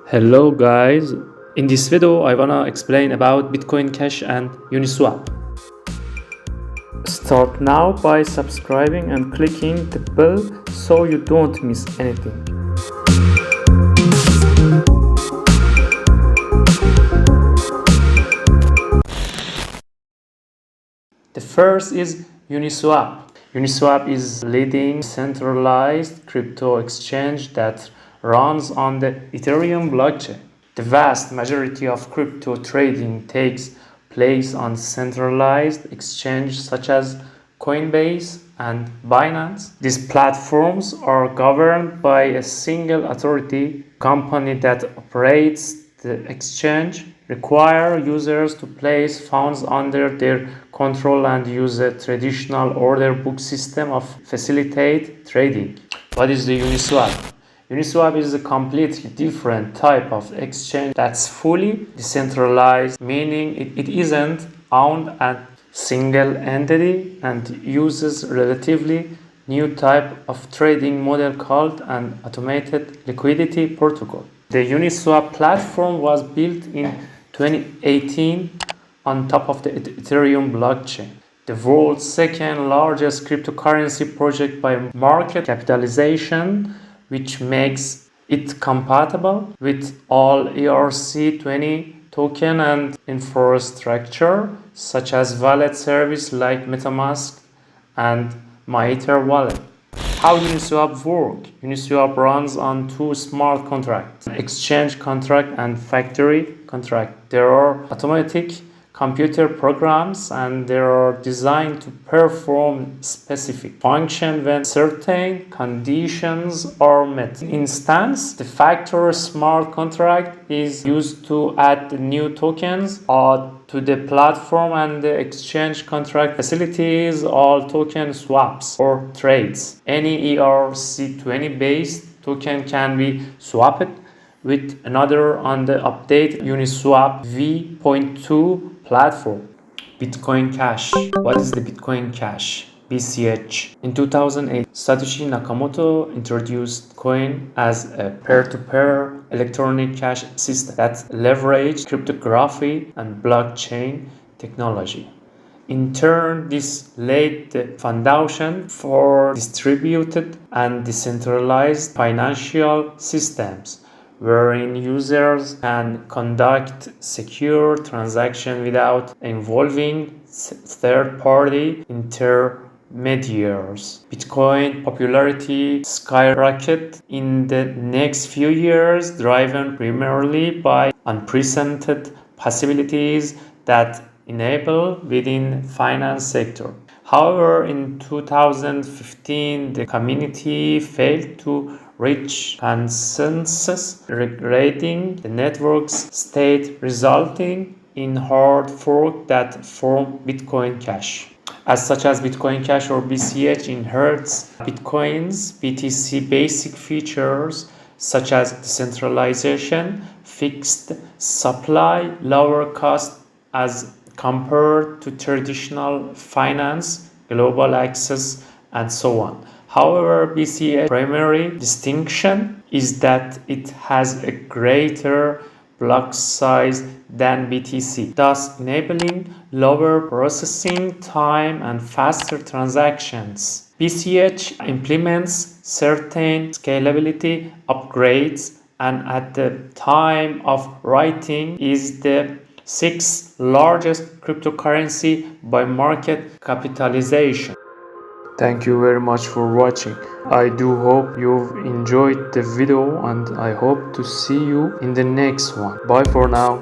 Hello guys, in this video I wanna explain about Bitcoincash and Uniswap. Start now by subscribing and clicking the bell so you don't miss anything. The first is Uniswap. Uniswap is a leading centralized crypto exchange that runs on the Ethereum blockchain. The vast majority of crypto trading takes place on centralized exchanges such as Coinbase and Binance. These platforms are governed by a single authority. Company that operates the exchange require users to place funds under their control and use a traditional order book system of facilitate trading. What is the Uniswap? Uniswap is a completely different type of exchange that's fully decentralized, meaning it isn't owned a single entity and uses relatively new type of trading model called an automated liquidity protocol. The Uniswap platform was built in 2018 on top of the Ethereum blockchain, the world's second largest cryptocurrency project by market capitalization, which makes it compatible with all ERC20 token and infrastructure such as wallet service like MetaMask and MyEther wallet. How Uniswap works? Uniswap runs on two smart contracts, exchange contract and factory contract. There are automatic computer programs and they are designed to perform specific function when certain conditions are met. In instance, the factor smart contract is used to add new tokens to the platform, and the exchange contract facilities all token swaps or trades. Any ERC20 based token can be swapped with another on the update Uniswap v.2 platform. Bitcoincash. What is the Bitcoincash? BCH. In 2008, Satoshi Nakamoto introduced Coin as a peer-to-peer electronic cash system that leveraged cryptography and blockchain technology. In turn, this laid the foundation for distributed and decentralized financial systems, wherein users can conduct secure transactions without involving third-party intermediaries. Bitcoin popularity skyrocketed in the next few years, driven primarily by unprecedented possibilities that enable within finance sector. However, in 2015, the community failed to reach consensus regarding the network's state, resulting in hard fork that formed Bitcoincash. As such as Bitcoincash or BCH inherits Bitcoin's BTC basic features such as decentralization, fixed supply, lower cost as compared to traditional finance, global access, and so on. However, BCH's primary distinction is that it has a greater block size than BTC, thus enabling lower processing time and faster transactions. BCH implements certain scalability upgrades and at the time of writing is the sixth largest cryptocurrency by market capitalization. Thank you very much for watching. I do hope you've enjoyed the video and I hope to see you in the next one. Bye for now.